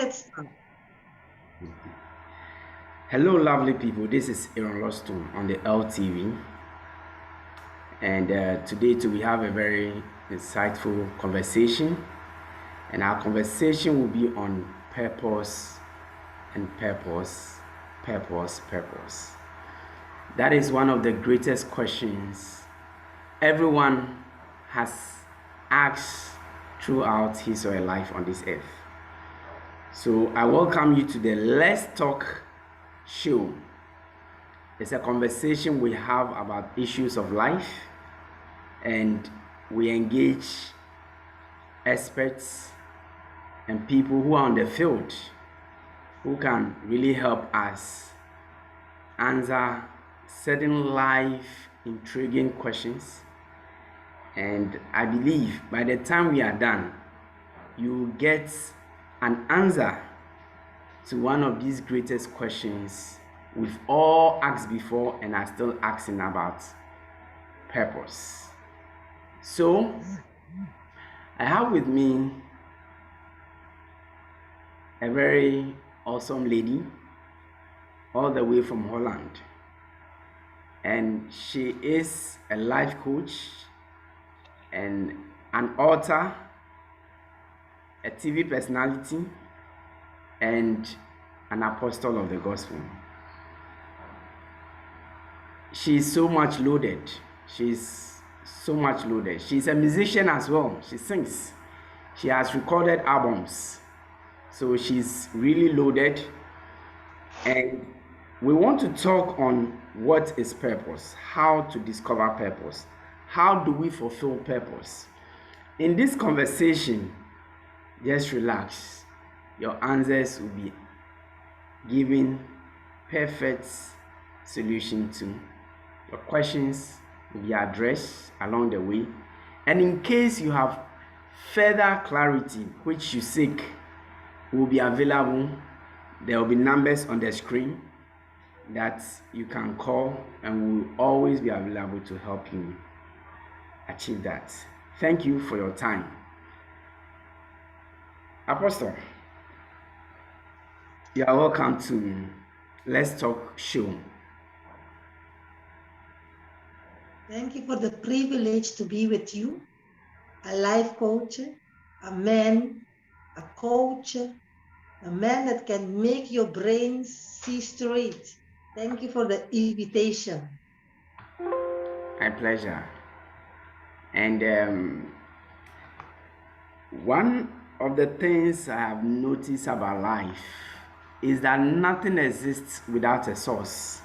let's start. Hello, lovely people. This is Lordstone on the LTV, and today too we have a very insightful conversation, and our conversation will be on purpose and purpose. That is one of the greatest questions everyone has asked throughout his or her life on this earth. So I welcome you to the Let's Talk show. It's a conversation we have about issues of life, and we engage experts and people who are on the field who can really help us answer certain life intriguing questions. And I believe by the time we are done, you will get an answer to one of these greatest questions we've all asked before and are still asking about: purpose. So I have with me a very awesome lady all the way from Holland, and she is a life coach and an author, a TV personality, and an apostle of the gospel. She's so much loaded. She's so much loaded. She's a musician as well. She sings. She has recorded albums. So she's really loaded. And we want to talk on what is purpose, how to discover purpose, how do we fulfill purpose. In this conversation, just relax. Your answers will be given perfect solution to your questions, will be addressed along the way. And in case you have further clarity which you seek, will be available. There will be numbers on the screen that you can call, and we will always be available to help you achieve that. Thank you for your time. Apostle, you are welcome to Let's Talk show. Thank you for the privilege to be with you, a life coach, a man, a coach, a man that can make your brain see straight. Thank you for the invitation. My pleasure. And one of the things I have noticed about life is that nothing exists without a source.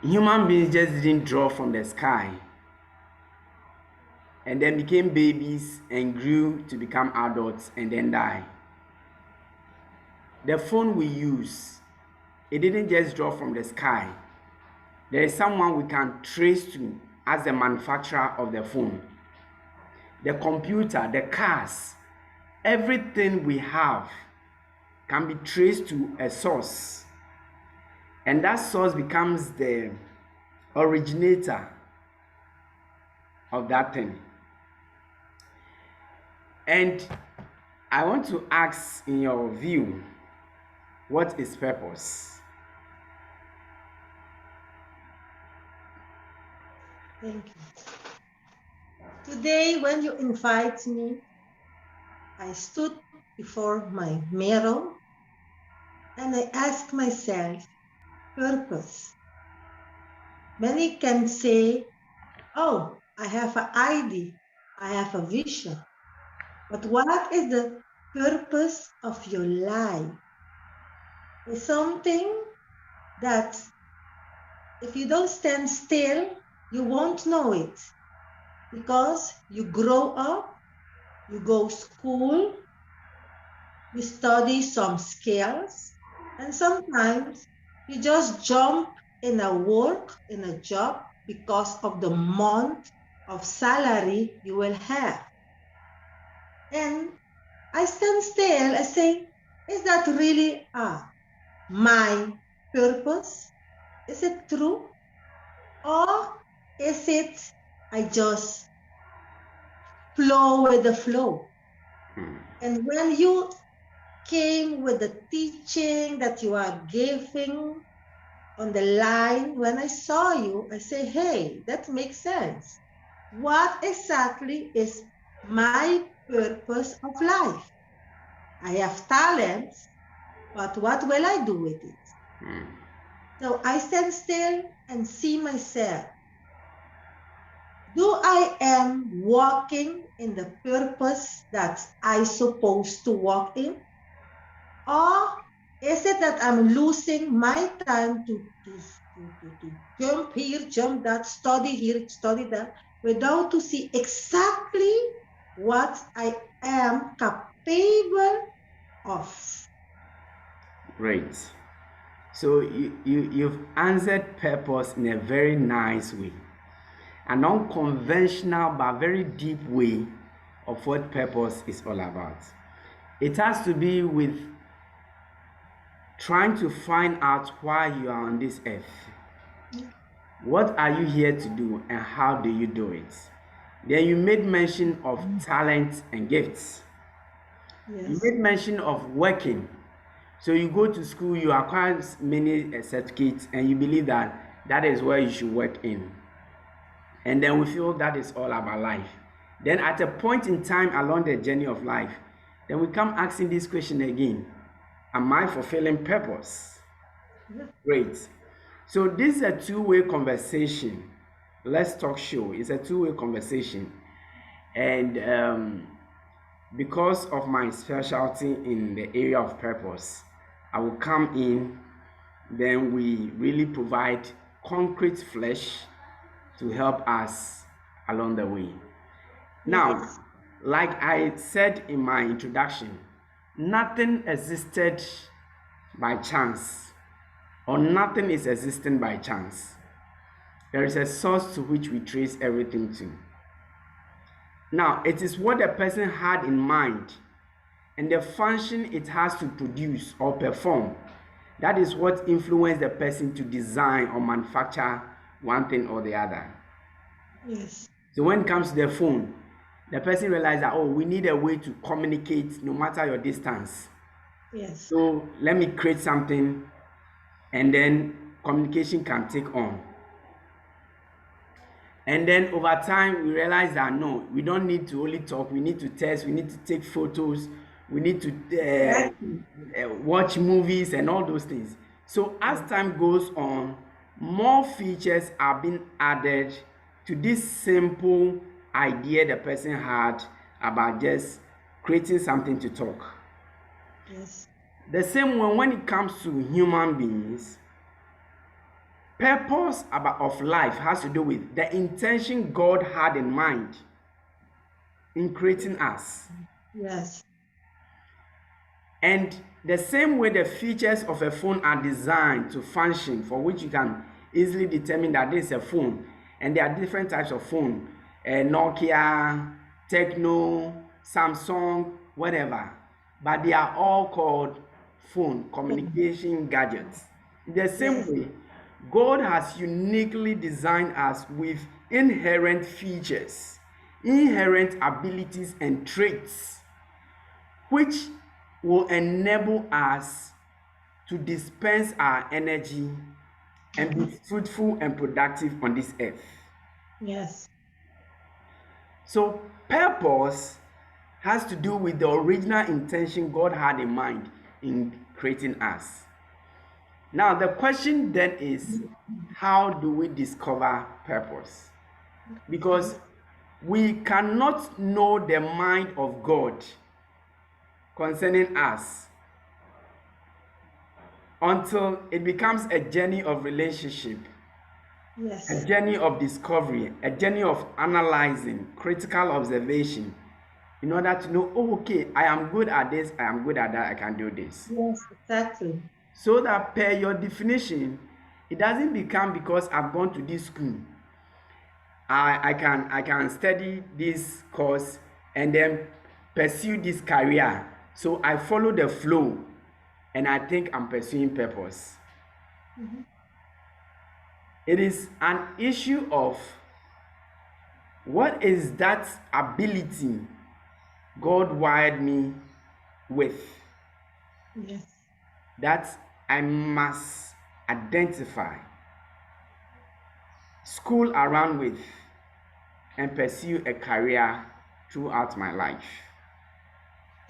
Human beings just didn't drop from the sky and then became babies and grew to become adults and then die. The phone we use, it didn't just drop from the sky. There is someone we can trace to as the manufacturer of the phone. The computer, the cars, everything we have can be traced to a source. And that source becomes the originator of that thing. And I want to ask, in your view, what is purpose? Thank you. Today, when you invite me, I stood before my mirror and I asked myself, purpose. Many can say, oh, I have an idea, I have a vision. But what is the purpose of your life? It's something that if you don't stand still, you won't know it. Because you grow up, you go to school, you study some skills, and sometimes you just jump in a work, in a job, because of the month of salary you will have. And I stand still, I say, is that really my purpose? Is it true? Or is it I just flow with the flow? And when you came with the teaching that you are giving on the line, when I saw you, I say, hey, that makes sense. What exactly is my purpose of life? I have talents, but what will I do with it? So I stand still and see myself. Do I am walking in the purpose that I supposed to walk in? Or is it that I'm losing my time to jump here, jump that, study here, study that, without to see exactly what I am capable of? Great. So you've answered purpose in a very nice way, an unconventional but very deep way of what purpose is all about. It has to be with trying to find out why you are on this earth. What are you here to do and how do you do it? Then you made mention of talents and gifts. You Yes, made mention of working. So you go to school, you acquire many certificates, and you believe that that is where you should work in. And then we feel that is all about life. Then at a point in time along the journey of life, then we come asking this question again. Am I fulfilling purpose? yeah, Great. So this is a two-way conversation. Let's talk show. It's a two-way conversation. And because of my specialty in the area of purpose, I will come in, then we really provide concrete flesh to help us along the way. Now, yes, like I said in my introduction, nothing existed by chance, or nothing is existing by chance. There is a source to which we trace everything to. Now, it is what the person had in mind and the function it has to produce or perform. That is what influenced the person to design or manufacture one thing or the other. yes, So when it comes to the phone, the person realized that, oh, we need a way to communicate no matter your distance. yes, So let me create something and then communication can take on. And then over time, we realize that no, we don't need to only talk, we need to test, we need to take photos, we need to exactly. watch movies and all those things. So as Yes, time goes on, more features are being added to this simple idea the person had about just creating something to talk. yes, The same way when it comes to human beings, purpose of life has to do with the intention God had in mind in creating us. yes, And the same way the features of a phone are designed to function, for which you can easily determine that this is a phone. And there are different types of phone, Nokia, Techno, Samsung, whatever. But they are all called phone, communication gadgets. In the same yes, way, God has uniquely designed us with inherent features, inherent abilities and traits, which will enable us to dispense our energy and be fruitful and productive on this earth. yes, So, purpose has to do with the original intention God had in mind in creating us. Now, the question then is, how do we discover purpose? Because we cannot know the mind of God concerning us until it becomes a journey of relationship, a yes, journey of discovery, a journey of analyzing, critical observation, in order to know, oh, okay, I am good at this, I am good at that, I can do this. yes, exactly. So that per your definition, it doesn't become because I've gone to this school, I can study this course and then pursue this career. So I follow the flow and I think I'm pursuing purpose. Mhm. It is an issue of what is that ability God wired me with, Yes. that I must identify, school around with, and pursue a career throughout my life.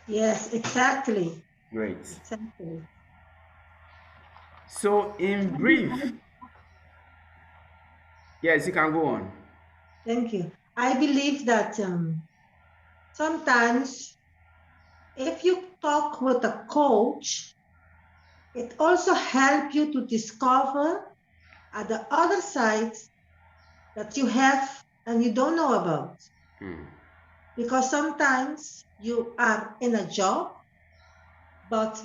Yes, exactly. Great. Exactly. So, in brief, yes, you can go on. Thank you. I believe that sometimes if you talk with a coach, it also helps you to discover at the other side that you have and you don't know about. Because sometimes you are in a job, but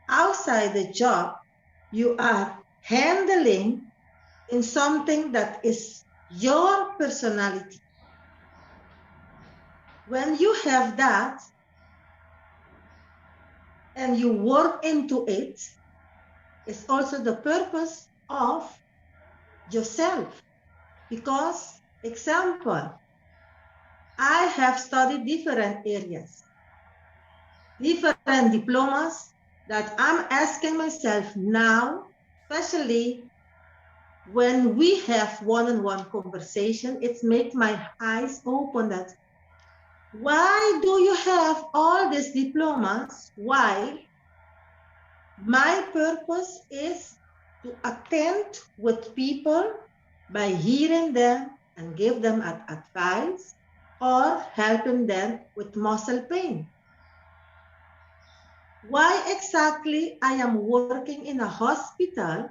outside the job, you are handling in something that is your personality. When you have that and you work into it, it's also the purpose of yourself. Because, example, I have studied different areas, different diplomas that I'm asking myself now, especially when we have one-on-one conversation, it's made my eyes open that why do you have all these diplomas while my purpose is to attend with people by hearing them and give them advice or helping them with muscle pain. Why exactly I am working in a hospital?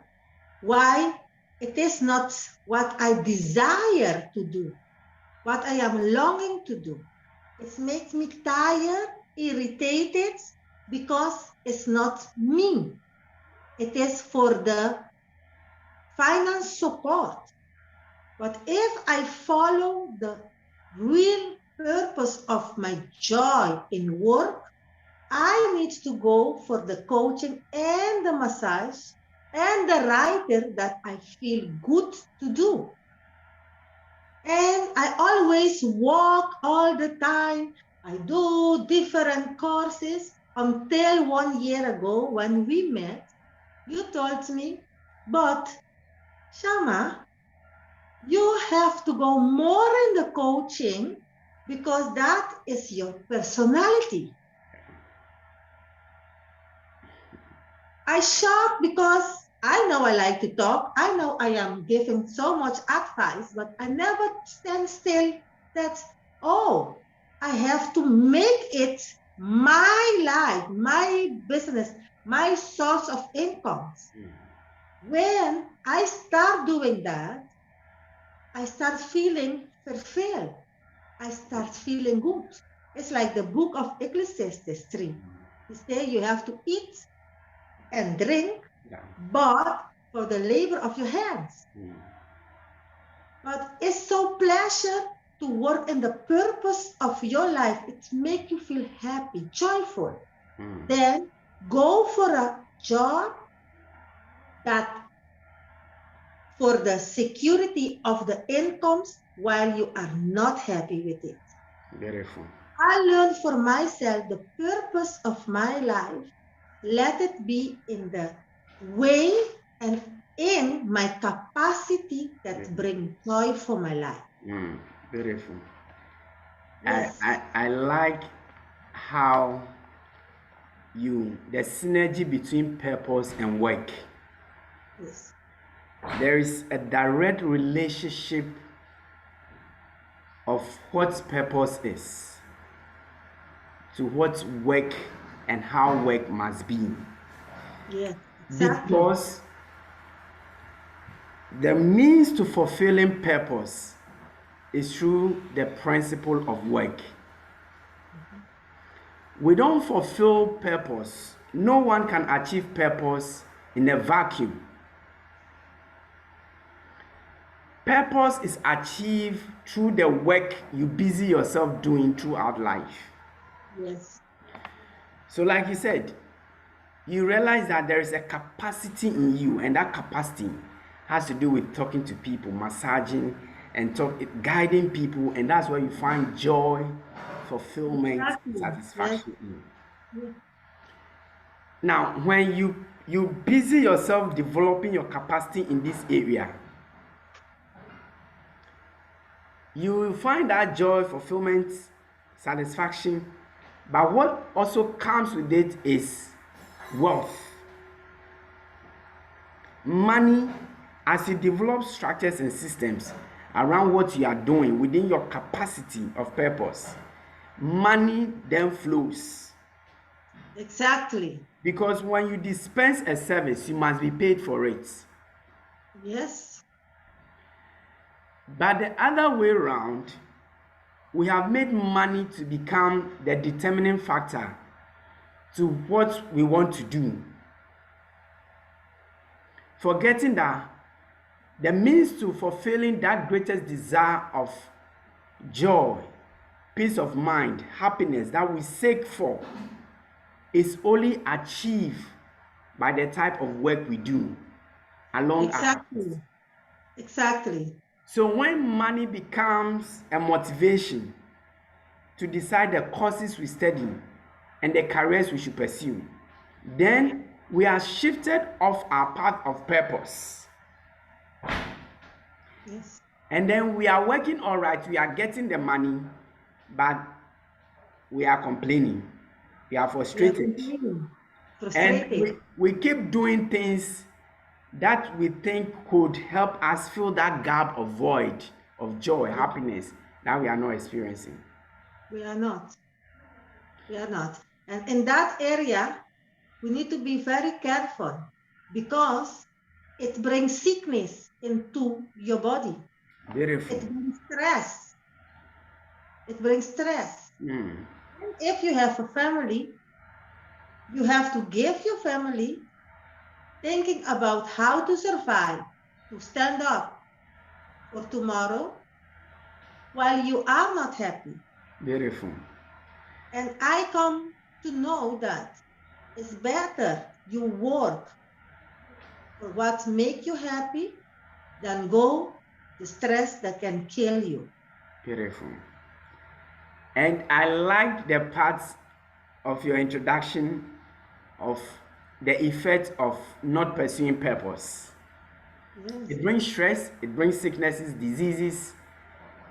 Why it is not what I desire to do, what I am longing to do. It makes me tired, irritated, because it's not me. It is for the finance support. But if I follow the real purpose of my joy in work, I need to go for the coaching and the massage and the writer that I feel good to do. And I always walk all the time. I do different courses until 1 year ago when we met, you told me, but Shammah, you have to go more in the coaching because that is your personality. I shocked because I know I like to talk. I know I am giving so much advice, but I never stand still that, oh, I have to make it my life, my business, my source of incomes. When I start doing that, I start feeling fulfilled. I start feeling good. It's like the book of Ecclesiastes 3. You say you have to eat and drink, but for the labor of your hands. But it's so pleasure to work in the purpose of your life. It makes you feel happy, joyful. Then go for a job that for the security of the incomes while you are not happy with it. Beautiful. I learned for myself the purpose of my life. Let it be in the way and in my capacity that bring joy for my life. Beautiful. Yes. I like how the synergy between purpose and work. Yes. There is a direct relationship of what purpose is to what work and how work must be. Yes, exactly. Because the means to fulfilling purpose is through the principle of work. We don't fulfill purpose. No one can achieve purpose in a vacuum. Purpose is achieved through the work you busy yourself doing throughout life. Yes. So like you said, you realize that there is a capacity in you, and that capacity has to do with talking to people, massaging and guiding people, and that's where you find joy, fulfillment, Exactly. satisfaction in. Yes. Now, when you busy yourself developing your capacity in this area, you will find that joy, fulfillment, satisfaction. But what also comes with it is wealth, money. As you develop structures and systems around what you are doing within your capacity of purpose, money then flows. Exactly. Because when you dispense a service, you must be paid for it. Yes. But the other way around, we have made money to become the determining factor to what we want to do, forgetting that the means to fulfilling that greatest desire of joy, peace of mind, happiness that we seek for is only achieved by the type of work we do along our path. Exactly. So when money becomes a motivation to decide the courses we study and the careers we should pursue, then we are shifted off our path of purpose. Yes. And then we are working all right, we are getting the money, but we are complaining. We are We are frustrated. complaining, And frustrated. we keep doing things that we think could help us fill that gap of void of joy, happiness that we are not experiencing. We are not. We are not. And in that area, we need to be very careful because it brings sickness into your body. Beautiful. It brings stress. It brings stress. Mm. And if you have a family, you have to give your family thinking about how to survive, to stand up for tomorrow while you are not happy. Beautiful. And I come to know that it's better you work for what make you happy than go the stress that can kill you. Beautiful. And I liked the parts of your introduction of the effect of not pursuing purpose. Yes. It brings stress, it brings sicknesses, diseases,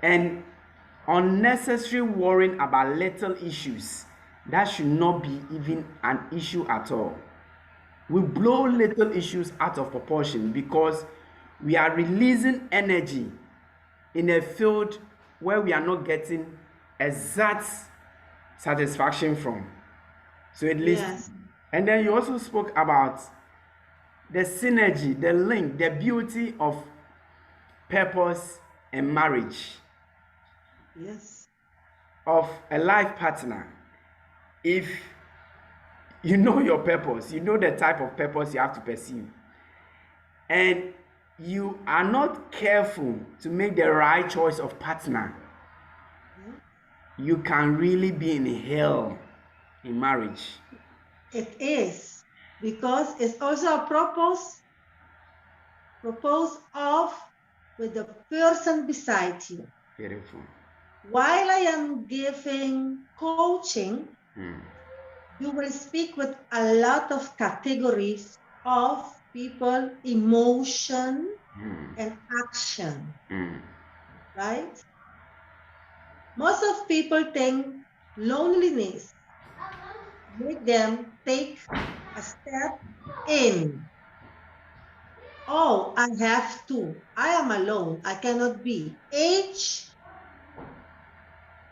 and unnecessary worrying about little issues that should not be even an issue at all. We blow little issues out of proportion because we are releasing energy in a field where we are not getting exact satisfaction from. So at least, Yes. and then you also spoke about the synergy, the link, the beauty of purpose and marriage, Yes. of a life partner. If you know your purpose, you know the type of purpose you have to pursue, and you are not careful to make the right choice of partner, you can really be in hell in marriage. It is because it's also a propose of with the person beside you. Beautiful. While I am giving coaching, Mm. you will speak with a lot of categories of people, emotion and action, right? Most of people think loneliness make them take a step in. Oh, I have to. I am alone. I cannot be. Age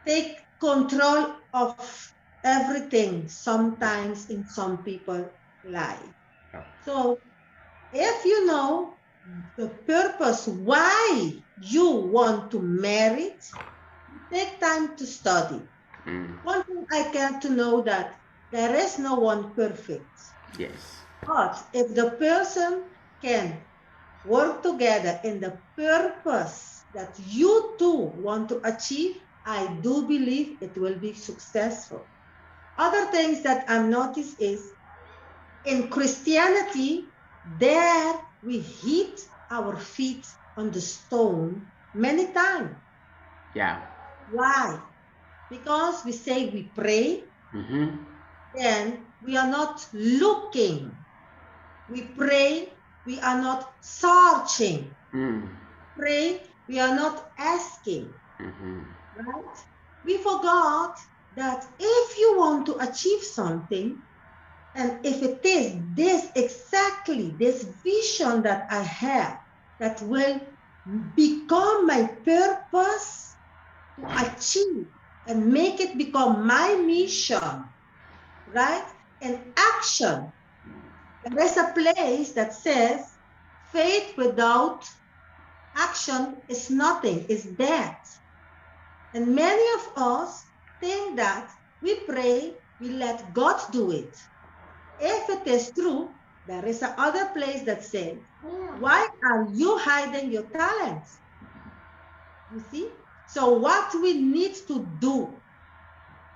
take control of everything sometimes in some people's life. So if you know the purpose why you want to marry, take time to study. One thing I get to know that there is no one perfect. Yes. But if the person can work together in the purpose that you two want to achieve, I do believe it will be successful. Other things that I've noticed is in Christianity, there we hit our feet on the stone many times. Yeah. Why? Because we say we pray, then we are not looking. We pray, we are not searching. Pray, we are not asking. Right? We forgot that if you want to achieve something, and if it is this vision that I have that will become my purpose to achieve and make it become my mission, right? And action. There is a place that says faith without action is nothing, is dead. And many of us think that we pray, we let God do it. If it is true, there is another place that says, why are you hiding your talents? You see? So what we need to do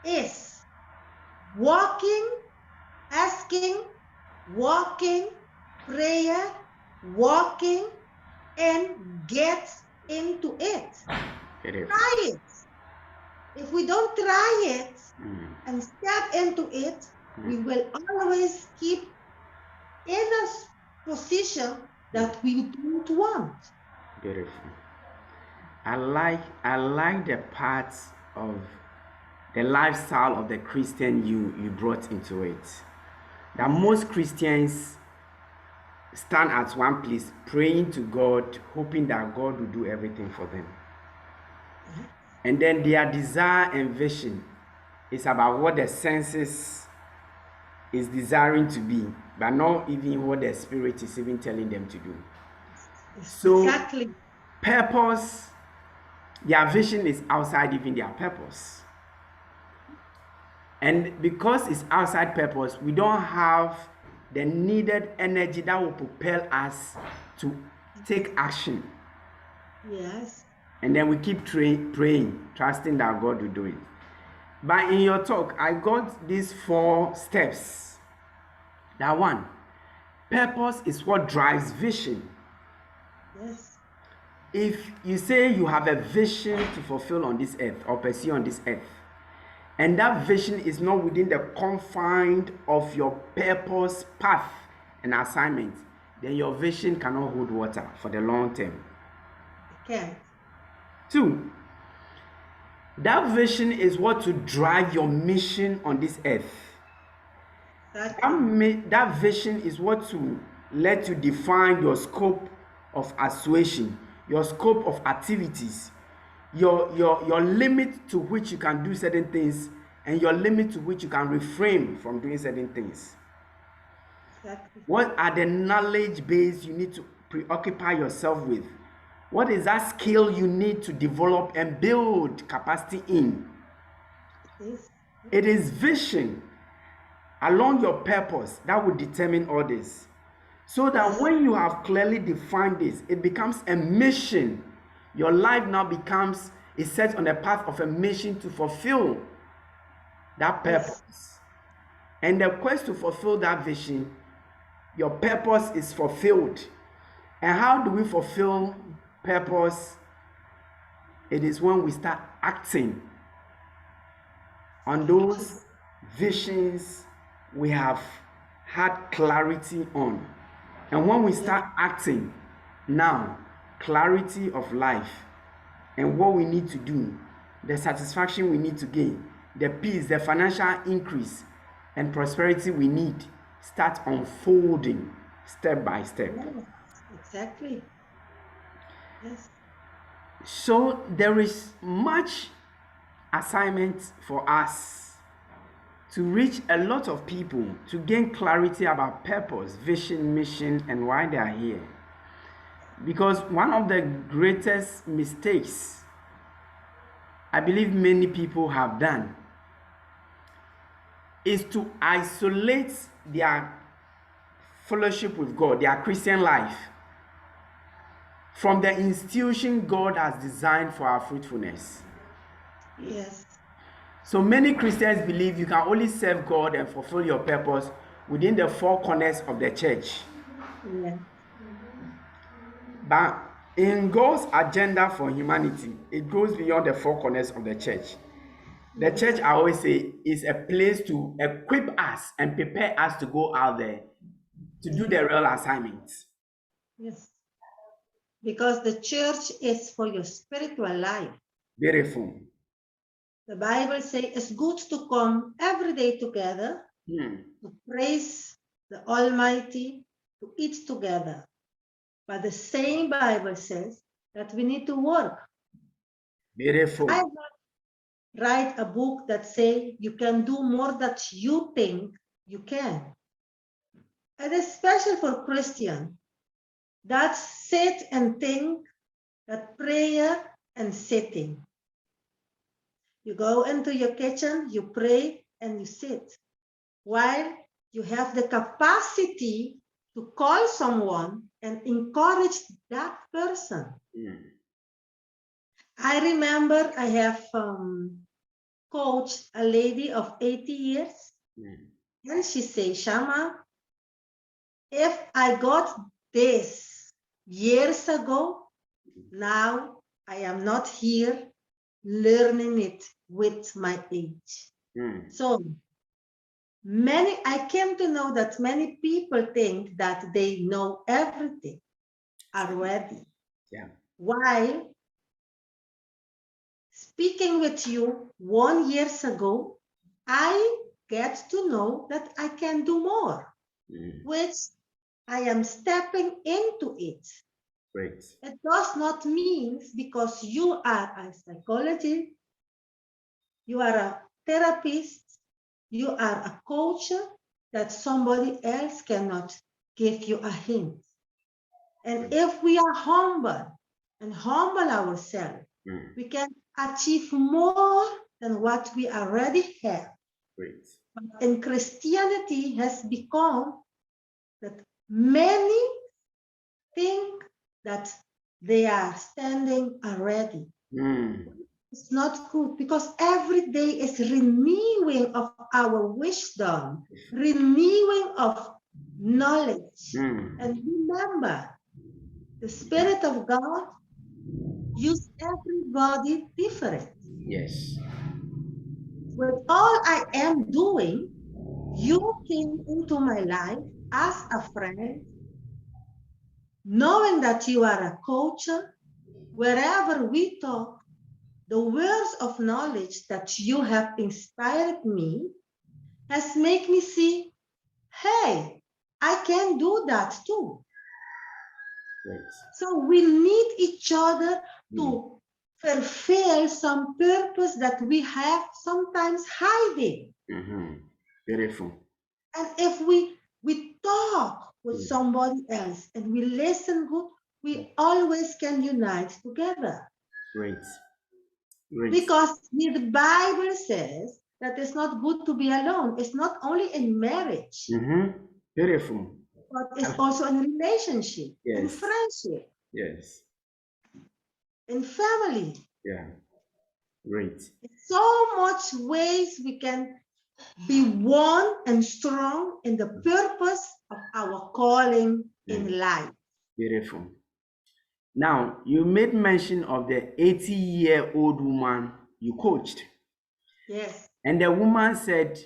is walking, asking, walking, prayer, walking, and get into it. Try it. If we don't try it and step into it, we will always keep in a position that we don't want. Beautiful. I like the parts of the lifestyle of the Christian you brought into it. That most Christians stand at one place praying to God, hoping that God will do everything for them. And then their desire and vision is about what the senses is desiring to be, but not even what the Spirit is even telling them to do. So Exactly. Purpose, their vision is outside even their purpose. And because it's outside purpose, we don't have the needed energy that will propel us to take action. Yes. And then we keep praying, trusting that God will do it. But in your talk, I got these 4 steps. That one, purpose is what drives vision. Yes. If you say you have a vision to fulfill on this earth or pursue on this earth, and that vision is not within the confines of your purpose, path, and assignment, then your vision cannot hold water for the long term. Okay. 2, that vision is what to drive your mission on this earth. That vision is what to let you define your scope of actuation, your scope of activities, your limit to which you can do certain things, and your limit to which you can refrain from doing certain things. Exactly. What are the knowledge base you need to preoccupy yourself with? What is that skill you need to develop and build capacity in? Yes. It is vision along your purpose that will determine all this. So that when you have clearly defined this, it becomes a mission. Your life now is set on the path of a mission to fulfill that purpose. Yes. And the quest to fulfill that vision, your purpose is fulfilled. And how do we fulfill purpose? It is when we start acting on those visions we have had clarity on. And when we start acting now, clarity of life and what we need to do, the satisfaction we need to gain, the peace, the financial increase and prosperity we need start unfolding step by step. Yes, exactly. Yes. So there is much assignment for us to reach a lot of people, to gain clarity about purpose, vision, mission, and why they are here. Because one of the greatest mistakes I believe many people have done is to isolate their fellowship with God, their Christian life, from the institution God has designed for our fruitfulness. Yes. So many Christians believe you can only serve God and fulfill your purpose within the 4 corners of the church. Yeah. But in God's agenda for humanity, it goes beyond the 4 corners of the church. The church, I always say, is a place to equip us and prepare us to go out there to do the real assignments. Yes. Because the church is for your spiritual life. Beautiful. The Bible says it's good to come every day together to praise the Almighty, to eat together. But the same Bible says that we need to work. Beautiful. I write a book that says you can do more than you think you can. And especially for Christians, that sit and think, that prayer and sitting. You go into your kitchen, you pray, and you sit. While you have the capacity to call someone and encourage that person. I remember I have coached a lady of 80 years, and she said, Shammah, if I got this years ago, now I am not here learning it with my age. So I came to know that many people think that they know everything already. Yeah. While speaking with you 1 year ago, I get to know that I can do more, which I am stepping into it. Great. It does not mean because you are a psychologist, you are a therapist, you are a coach, that somebody else cannot give you a hint. And if we are humble and humble ourselves, we can achieve more than what we already have. Great. But in Christianity has become that many think that they are standing already. It's not good because every day is renewing of our wisdom, renewing of knowledge. And remember, the Spirit of God uses everybody different. Yes. With all I am doing, you came into my life as a friend, knowing that you are a coach. Wherever we talk, the words of knowledge that you have inspired me has made me see, hey, I can do that too. Great. So we need each other to fulfill some purpose that we have sometimes hiding. Beautiful. And if we talk with somebody else and we listen good, we always can unite together. Great. Great. Because the Bible says that it's not good to be alone. It's not only in marriage. Beautiful. But it's also in relationship, in friendship. Yes. In family. Yeah. Great. So much ways we can be one and strong in the purpose of our calling in life. Beautiful. Now, you made mention of the 80-year-old woman you coached. Yes. And the woman said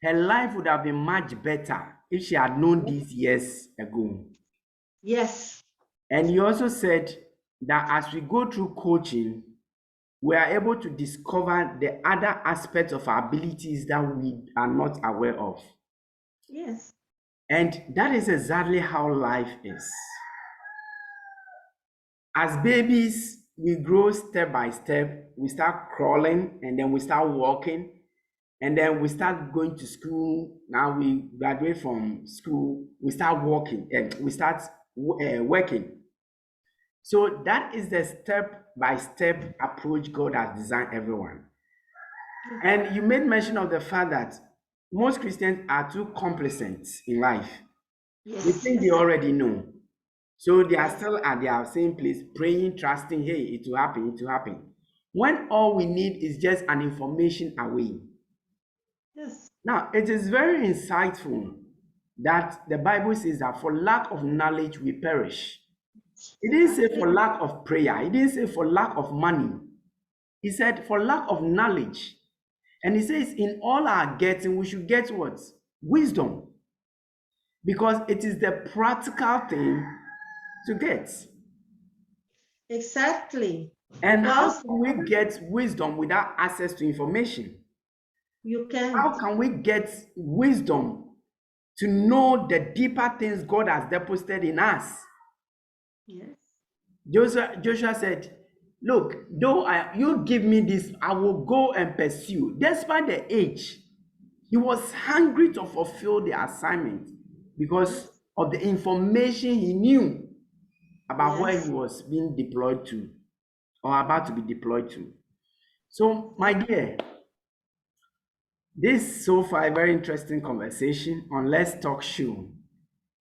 her life would have been much better if she had known these years ago. Yes. And you also said that as we go through coaching, we are able to discover the other aspects of our abilities that we are not aware of. Yes. And that is exactly how life is. As babies, we grow step by step. We start crawling, and then we start walking, and then we start going to school. Now we graduate from school, we start walking, and we start working. So that is the step-by-step approach God has designed everyone. And you made mention of the fact that most Christians are too complacent in life. They think they already know. So they are still at their same place, praying, trusting, hey, it will happen, it will happen. When all we need is just an information away. Yes. Now, it is very insightful that the Bible says that for lack of knowledge we perish. It didn't say for lack of prayer. It didn't say for lack of money. He said, for lack of knowledge. And he says, in all our getting, we should get what? Wisdom. Because it is the practical thing to get. Exactly. And how Because can we get wisdom without access to information? you can't. How can we get wisdom to know the deeper things God has deposited in us? Yes. Joshua said, look, though you give me this, I will go and pursue. Despite the age, he was hungry to fulfill the assignment because of the information he knew about where he was being deployed to or about to be deployed to. So, my dear, this is so far a very interesting conversation on Let's Talk Show.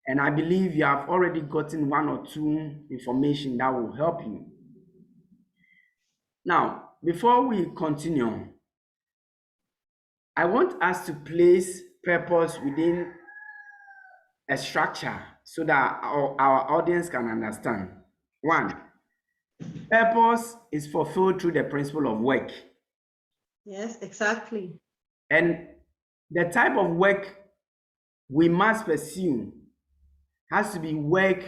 And I believe you have already gotten one or two information that will help you. Now, before we continue, I want us to place purpose within a structure so that our audience can understand. One, purpose is fulfilled through the principle of work. Yes, exactly. And the type of work we must pursue has to be work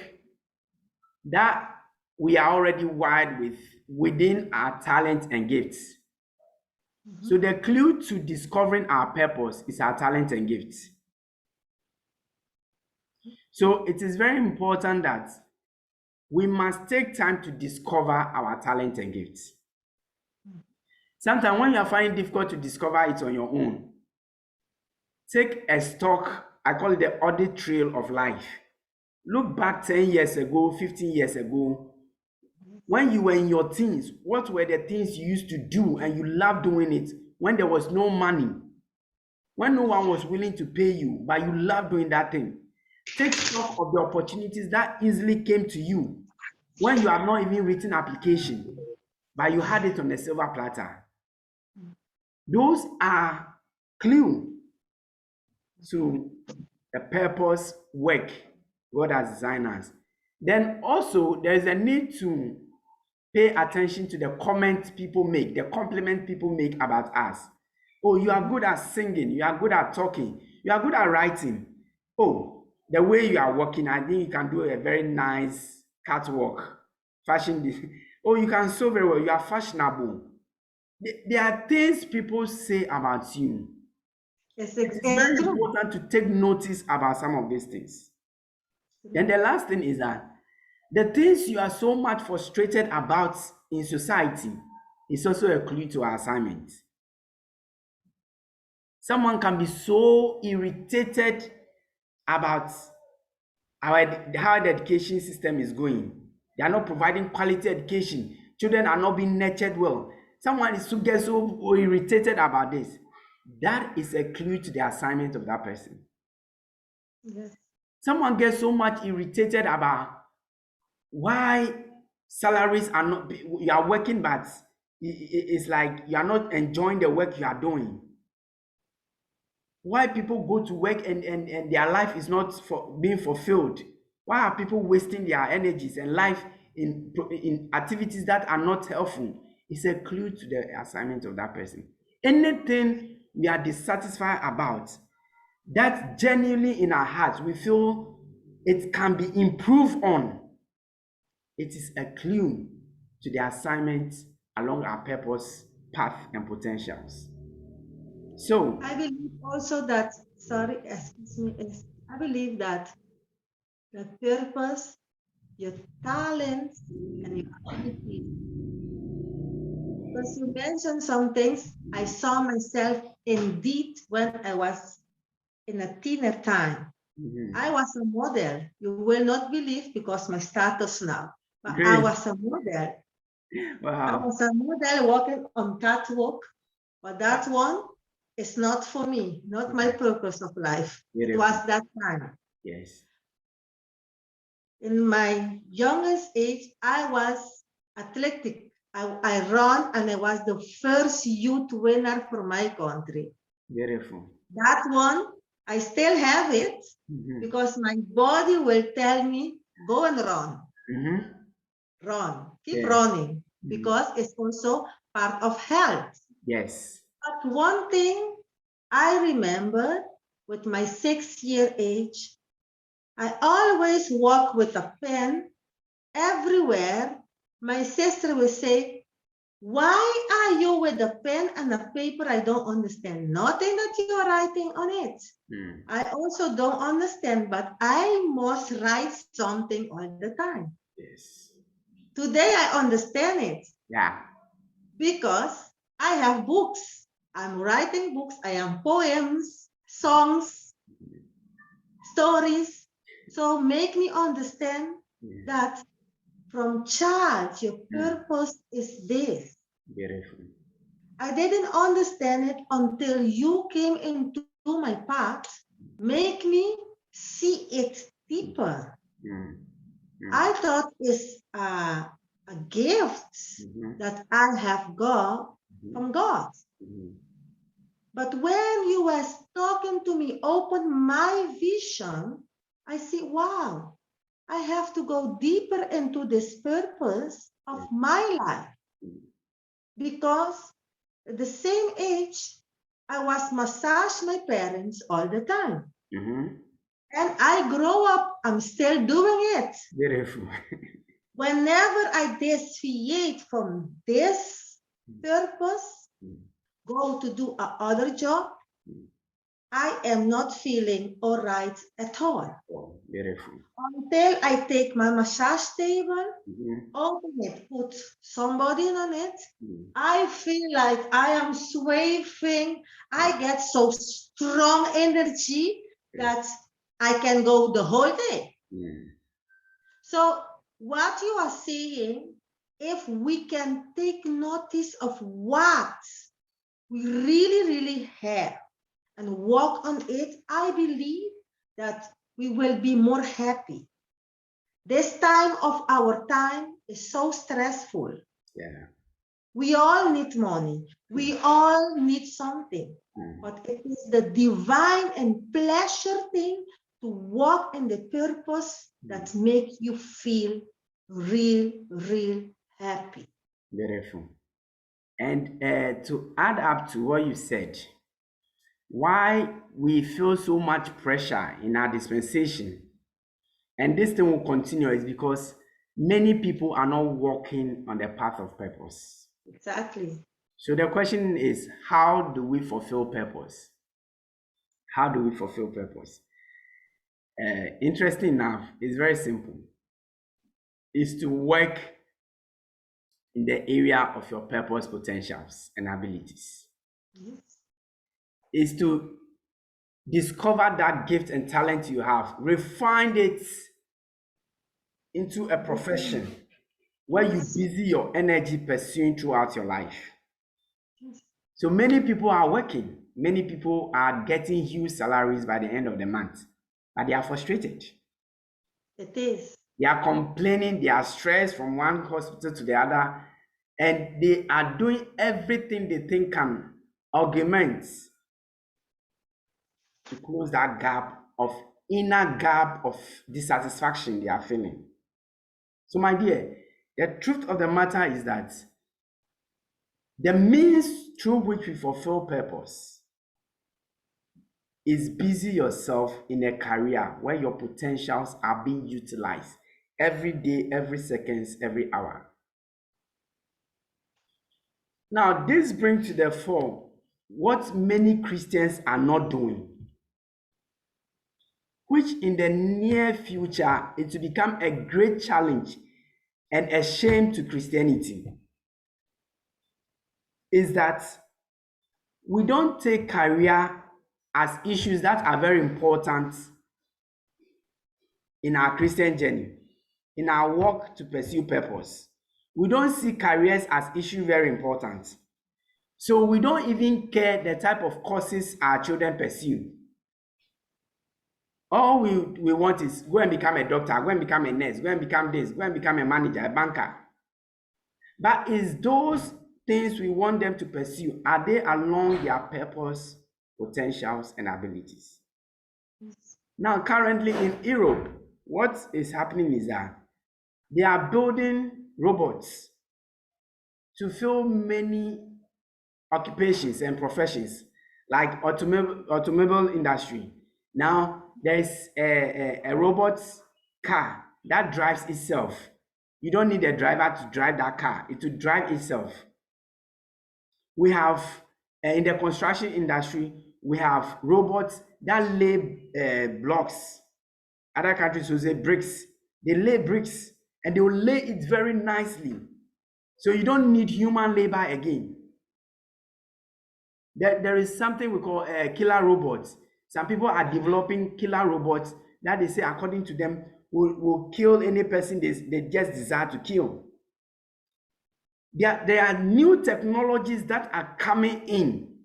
that we are already wired with within our talent and gifts. So the clue to discovering our purpose is our talent and gifts. So it is very important that we must take time to discover our talent and gifts. Sometimes when you are finding it difficult to discover it on your own, take a stock, I call it the audit trail of life. Look back 10 years ago, 15 years ago, when you were in your teens, what were the things you used to do and you loved doing it when there was no money, when no one was willing to pay you, but you loved doing that thing? Take stock of the opportunities that easily came to you when you have not even written application, but you had it on a silver platter. Those are clue to the purpose work God has designed us. Then also there is a need to pay attention to the comments people make, the compliment people make about us. Oh, you are good at singing, you are good at talking, you are good at writing. Oh, the way you are walking, I think you can do a very nice catwalk, fashion. Oh, you can sew very well, you are fashionable. There are things people say about you. It's Very important to take notice about some of these things. Then the last thing is that the things you are so much frustrated about in society is also a clue to our assignment. Someone can be so irritated about how the education system is going. They are not providing quality education. Children are not being nurtured well. Someone is to get so irritated about this. That is a clue to the assignment of that person. Yes. Someone gets so much irritated about why salaries are not, you are working, but it's like you are not enjoying the work you are doing. Why people go to work and their life is not being fulfilled? Why are people wasting their energies and life in activities that are not helpful? It's a clue to the assignment of that person. Anything we are dissatisfied about, that genuinely in our hearts we feel it can be improved on, it is a clue to the assignment along our purpose, path, and potentials. So I believe also that, I believe that the purpose, your talents, and your abilities. Because you mentioned some things, I saw myself indeed when I was in a teener time. I was a model. You will not believe because my status now. But great. I was a model. Wow. I was a model walking on catwalk, but that one is not for me, not my purpose of life. Beautiful. It was that time. Yes. In my youngest age, I was athletic. I ran and I was the first youth winner for my country. Beautiful. That one, I still have it because my body will tell me, go and run. Run, keep running, because it's also part of health. Yes. But one thing I remember with my 6-year age, I always walk with a pen everywhere. My sister will say, why are you with a pen and a paper? I don't understand. Nothing that you are writing on it. I also don't understand, but I must write something all the time. Yes. Today I understand it. Yeah. Because I have books. I'm writing books. I am poems, songs, stories. So make me understand that from child, your purpose is this. Beautiful. I didn't understand it until you came into my path, make me see it deeper. I thought it's a gift that I have got from God. But when you were talking to me, open my vision, I see, wow, I have to go deeper into this purpose of my life. Because at the same age, I was massage my parents all the time. And I grow up, I'm still doing it. Beautiful. Whenever I deviate from this purpose, go to do another job, I am not feeling all right at all. Oh, beautiful. Until I take my massage table, open it, put somebody on it, I feel like I am swaying. I get so strong energy that I can go the whole day. So what you are saying, if we can take notice of what we really have and work on it, I believe that we will be more happy. This time of our time is so stressful. Yeah. We all need money. We all need something. But it is the divine and pleasure thing to walk in the purpose that makes you feel real happy. Beautiful. And to add up to what you said, why we feel so much pressure in our dispensation, and this thing will continue, is because many people are not walking on the path of purpose. Exactly. So the question is, how do we fulfill purpose? How do we fulfill purpose? Interesting enough, it's very simple. It's to work in the area of your purpose, potentials, and abilities. Yes. Is to discover that gift and talent you have, refine it into a profession where you busy your energy pursuing throughout your life. So many people are working, many people are getting huge salaries by the end of the month, but they are frustrated. It is. They are complaining, they are stressed from one hospital to the other, and they are doing everything they think can augment to close that inner gap of dissatisfaction they are feeling. So, my dear, the truth of the matter is that the means through which we fulfill purpose is busy yourself in a career where your potentials are being utilized every day, every second, every hour. Now, this brings to the fore what many Christians are not doing, which in the near future it will become a great challenge and a shame to Christianity, is that we don't take career as issues that are very important in our Christian journey, in our work to pursue purpose. We don't see careers as issue very important. So we don't even care the type of courses our children pursue. All we want is go and become a doctor, go and become a nurse, go and become this, go and become a manager, a banker. But is those things we want them to pursue, are they along their purpose, potentials, and abilities? Now, currently in Europe, what is happening is that they are building robots to fill many occupations and professions, like automobile industry. Now there's a robot car that drives itself. You don't need a driver to drive that car. It will drive itself. We have in the construction industry, we have robots that lay blocks. Other countries will say bricks. They lay bricks and they will lay it very nicely. So you don't need human labor again. There is something we call killer robots. Some people are developing killer robots that they say, according to them, will kill any person they just desire to kill. There are new technologies that are coming in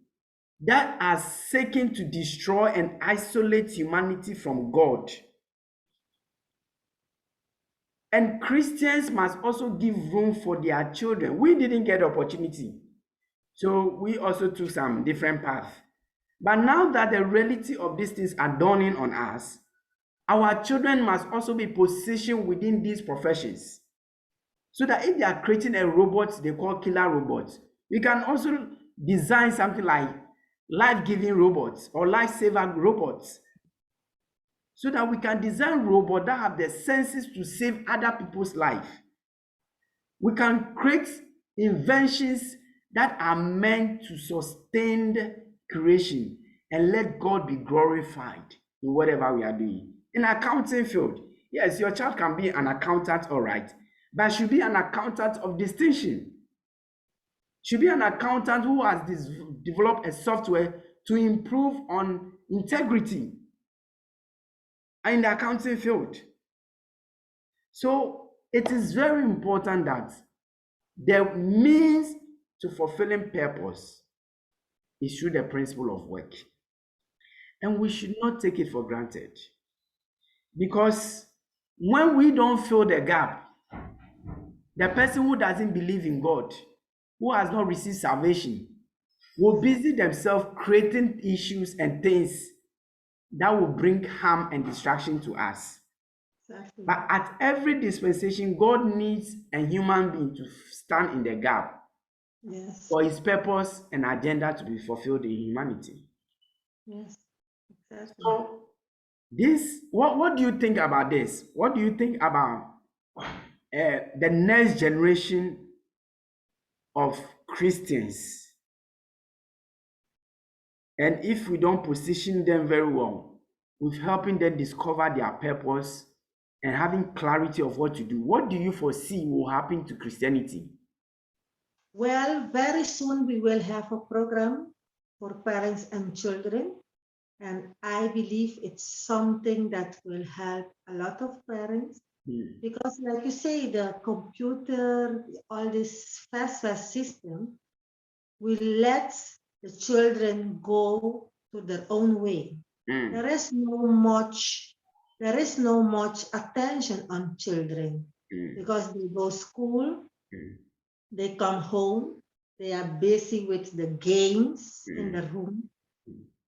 that are seeking to destroy and isolate humanity from God. And Christians must also give room for their children. We didn't get opportunity, so we also took some different path. But now that the reality of these things are dawning on us, our children must also be positioned within these professions. So that if they are creating a robot they call killer robots, we can also design something like life-giving robots or life-saver robots. So that we can design robots that have the senses to save other people's life. We can create inventions that are meant to sustain creation and let God be glorified in whatever we are doing. In accounting field, yes, your child can be an accountant, all right, but should be an accountant of distinction. Should be an accountant who has developed a software to improve on integrity in the accounting field. So it is very important that the means to fulfilling purpose is through the principle of work. And we should not take it for granted. Because when we don't fill the gap, the person who doesn't believe in God, who has not received salvation, will busy themselves creating issues and things that will bring harm and distraction to us. Exactly. But at every dispensation, God needs a human being to stand in the gap, Yes. for his purpose and agenda to be fulfilled in humanity. Yes. Exactly. So what do you think about this? What do you think about the next generation of Christians? And if we don't position them very well with helping them discover their purpose and having clarity of what to do, what do you foresee will happen to Christianity? Well, very soon we will have a program for parents and children. And I believe it's something that will help a lot of parents. Because like you say, the computer, all this fast system will let the children go to their own way. There is no much attention on children because they go to school, they come home, they are busy with the games in the room.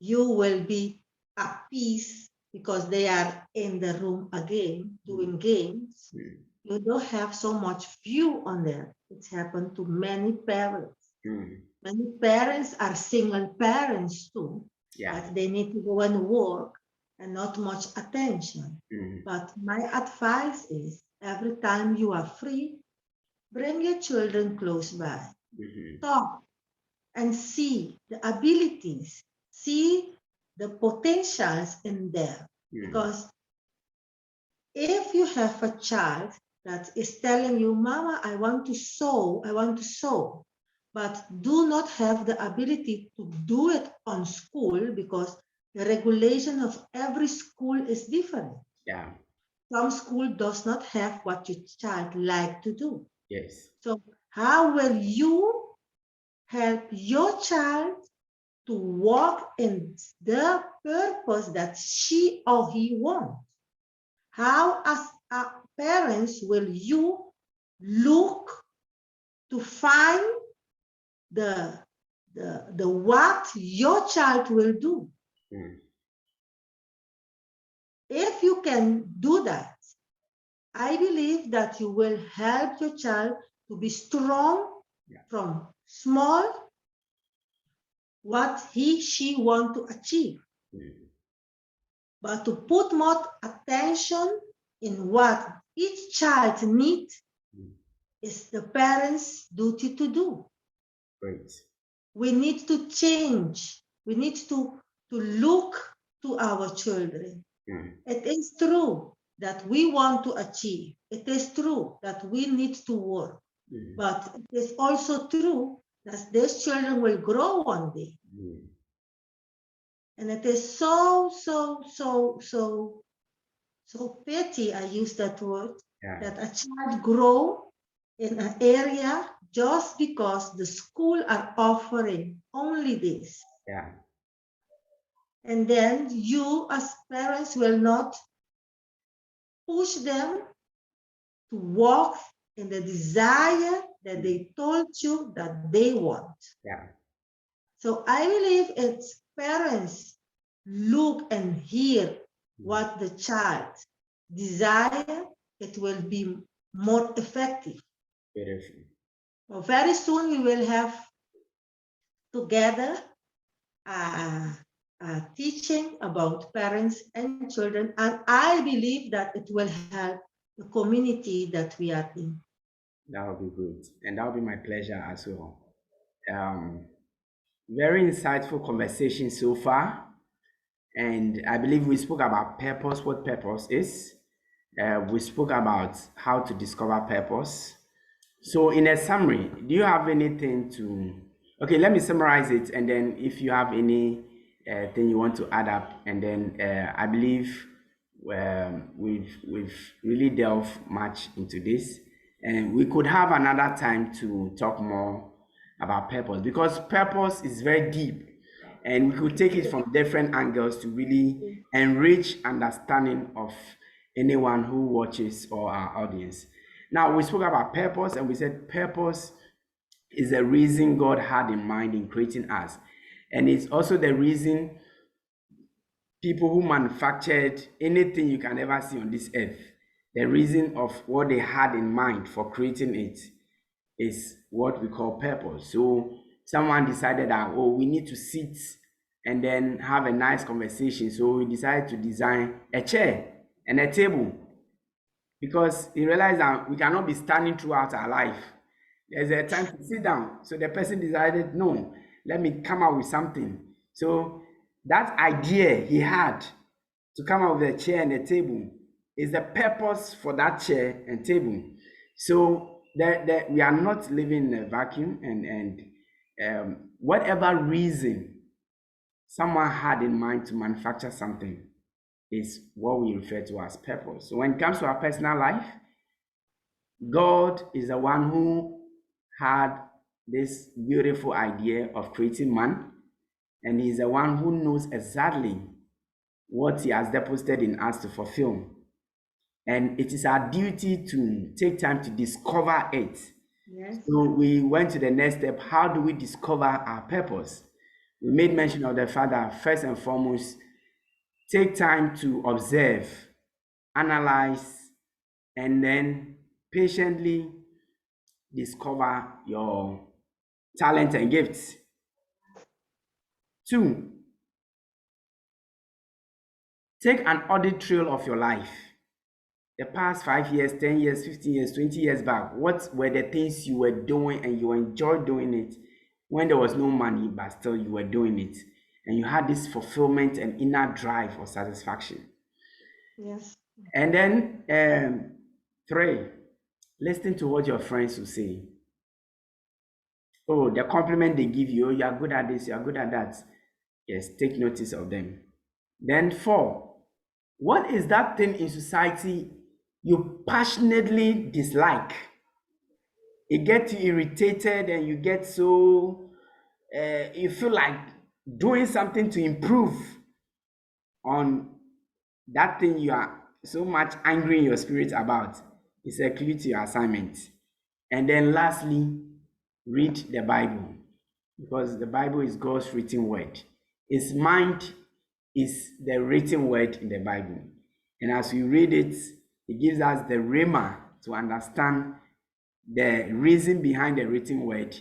You will be at peace because they are in the room again doing games. You don't have so much view on that. It's happened to many parents. Many parents are single parents too, but they need to go and work and not much attention. But my advice is every time you are free, bring your children close by. Talk and see the abilities, see the potentials in there. Because if you have a child that is telling you, Mama, I want to sew, but do not have the ability to do it on school because the regulation of every school is different. Some school does not have what your child like to do. So how will you help your child to walk in the purpose that she or he wants? How, as parents, will you look to find the what your child will do? If you can do that, I believe that you will help your child to be strong from small what she want to achieve, but to put more attention in what each child needs is the parents' duty to do. Great. We need to change. We need to look to our children. It is true that we want to achieve. It is true that we need to work. But it is also true that these children will grow one day. And it is so pity, I use that word, that a child grow in an area just because the school are offering only this. And then you as parents will not push them to walk in the desire that they told you that they want. So I believe it's parents look and hear what the child desire, it will be more effective. Well, very soon we will have together teaching about parents and children, and I believe that it will help the community that we are in. That will be good, and that will be my pleasure as well. Very insightful conversation so far, and I believe we spoke about purpose, what purpose is. We spoke about how to discover purpose. So in a summary, do you have anything to... Okay, let me summarize it, and then if you have any thing you want to add up, and then I believe we've really delved much into this, and we could have another time to talk more about purpose, because purpose is very deep, and we could take it from different angles to really enrich understanding of anyone who watches or our audience. Now, we spoke about purpose, and we said purpose is the reason God had in mind in creating us. And it's also the reason people who manufactured anything you can ever see on this earth, the reason of what they had in mind for creating it is what we call purpose. So someone decided that, oh, we need to sit and then have a nice conversation. So we decided to design a chair and a table, because he realized that we cannot be standing throughout our life. There's a time to sit down. So the person decided, no, let me come up with something. So that idea he had to come up with a chair and a table is the purpose for that chair and table. So we are not living in a vacuum, and whatever reason someone had in mind to manufacture something is what we refer to as purpose. So when it comes to our personal life, God is the one who had this beautiful idea of creating man, and he's the one who knows exactly what he has deposited in us to fulfill. And it is our duty to take time to discover it. Yes. So we went to the next step. How do we discover our purpose? We made mention of the fact that first and foremost, take time to observe, analyze, and then patiently discover your talent and gifts. 2, take an audit trail of your life. The past 5 years, 10 years, 15 years, 20 years back, what were the things you were doing and you enjoyed doing it when there was no money, but still you were doing it, and you had this fulfillment and inner drive or satisfaction? Yes. And then 3, listen to what your friends will say. Oh, the compliment they give you, oh, you are good at this, you are good at that. Yes, take notice of them. Then 4, what is that thing in society you passionately dislike? It gets you irritated, and you get so, you feel like doing something to improve on that thing you are so much angry in your spirit about. It's a clue to your assignment. And then lastly, read the Bible, because the Bible is God's written word. His mind is the written word in the Bible. And as we read it, it gives us the rhema to understand the reason behind the written word,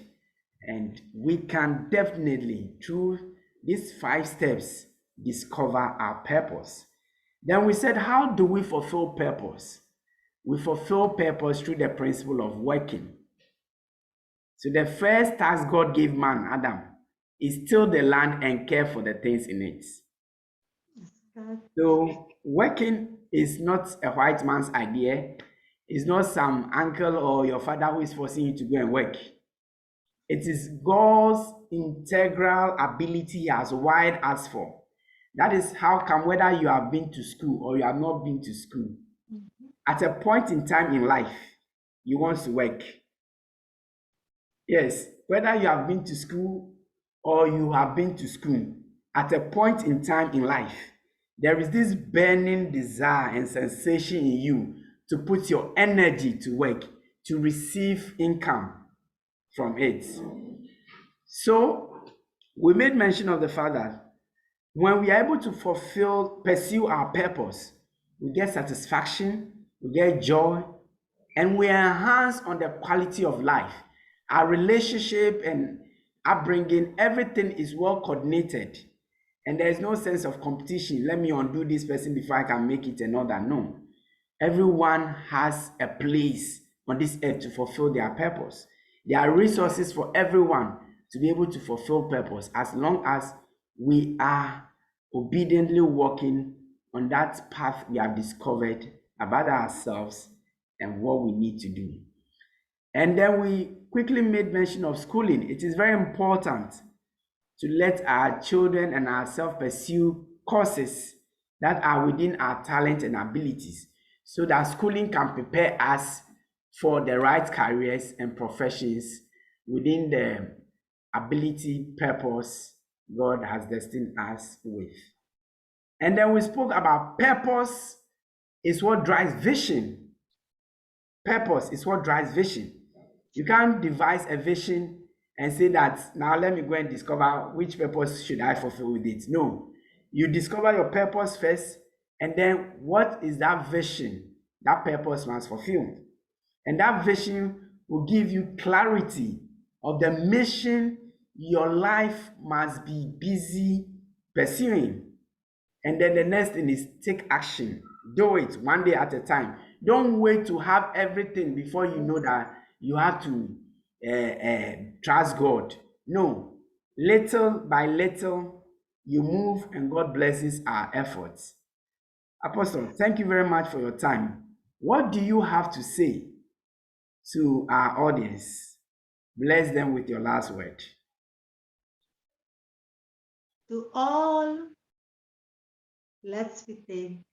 and we can definitely, through these 5 steps, discover our purpose. Then we said, how do we fulfill purpose? We fulfill purpose through the principle of working. So the first task God gave man, Adam, is till the land and care for the things in it. So working is not a white man's idea. It's not some uncle or your father who is forcing you to go and work. It is God's integral ability He has wired us for. That is how come, whether you have been to school or you have not been to school, at a point in time in life, you want to work. Yes, whether you have been to school or you have been to school, at a point in time in life, there is this burning desire and sensation in you to put your energy to work, to receive income from it. So we made mention of the fact that when we are able to pursue our purpose, we get satisfaction, we get joy, and we enhance on the quality of life. Our relationship and upbringing, everything is well coordinated, and there is no sense of competition. Let me undo this person before I can make it another. No. Everyone has a place on this earth to fulfill their purpose. There are resources for everyone to be able to fulfill purpose, as long as we are obediently walking on that path we have discovered about ourselves and what we need to do. And then we quickly made mention of schooling. It is very important to let our children and ourselves pursue courses that are within our talent and abilities, so that schooling can prepare us for the right careers and professions within the ability, purpose God has destined us with. And then we spoke about purpose is what drives vision. Purpose is what drives vision. You can't devise a vision and say that, now let me go and discover which purpose should I fulfill with it. No, you discover your purpose first, and then what is that vision that purpose must fulfill. And that vision will give you clarity of the mission your life must be busy pursuing. And then the next thing is take action. Do it one day at a time. Don't wait to have everything before you know that you have to trust God. No, little by little you move, and God blesses our efforts. Apostle, thank you very much for your time. What do you have to say to our audience? Bless them with your last word. To all, let's be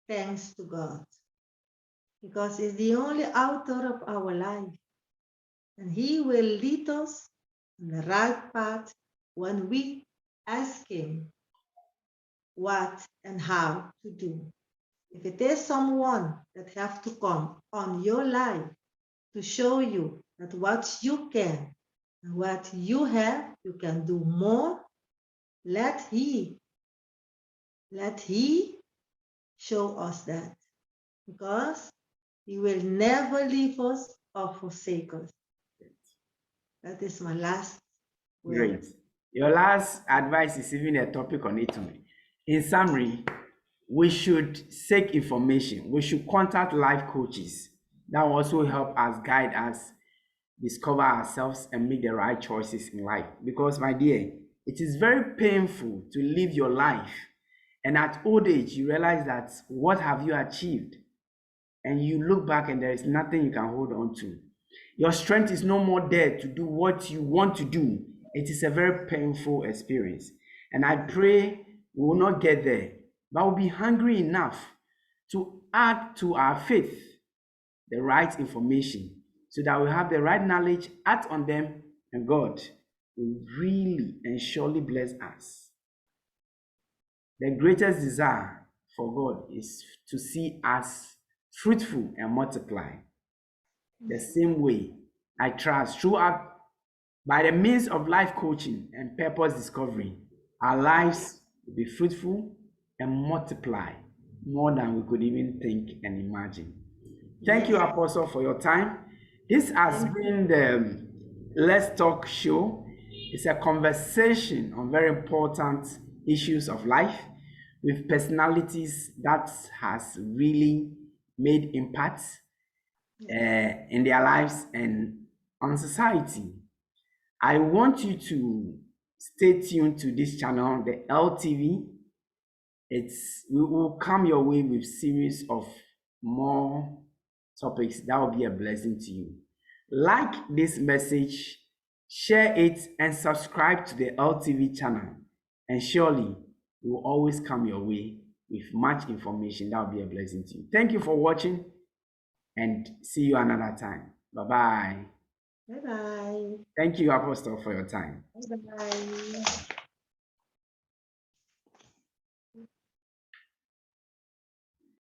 thanks to God, because He's the only author of our life, and He will lead us on the right path when we ask Him what and how to do. If it is someone that have to come on your life to show you that what you can and what you have, you can do more, let He show us that, because He will never leave us or forsake us. That is my last word. Great. Your last advice is even a topic on it. In summary, we should seek information. We should contact life coaches that will also help us, guide us, discover ourselves, and make the right choices in life. Because, my dear, it is very painful to live your life, and at old age you realize that what have you achieved, and you look back and there is nothing you can hold on to. Your strength is no more there to do what you want to do. It is a very painful experience, and I pray we will not get there, but we'll be hungry enough to add to our faith the right information, so that we have the right knowledge, act on them, and God will really and surely bless us. The greatest desire for God is to see us fruitful and multiply. The same way, I trust throughout, by the means of life coaching and purpose discovery, our lives will be fruitful and multiply more than we could even think and imagine. Thank you, Apostle, for your time. This has Thank you. been the Let's Talk show. It's a conversation on very important issues of life with personalities that has really made impacts in their lives and on society. I want you to stay tuned to this channel, the LTV. We will come your way with series of more topics that will be a blessing to you. Like this message, share it, and subscribe to the LTV channel. And surely we will always come your way with much information that will be a blessing to you. Thank you for watching, and see you another time. Bye bye. Bye bye. Thank you, Apostle, for your time. Bye bye.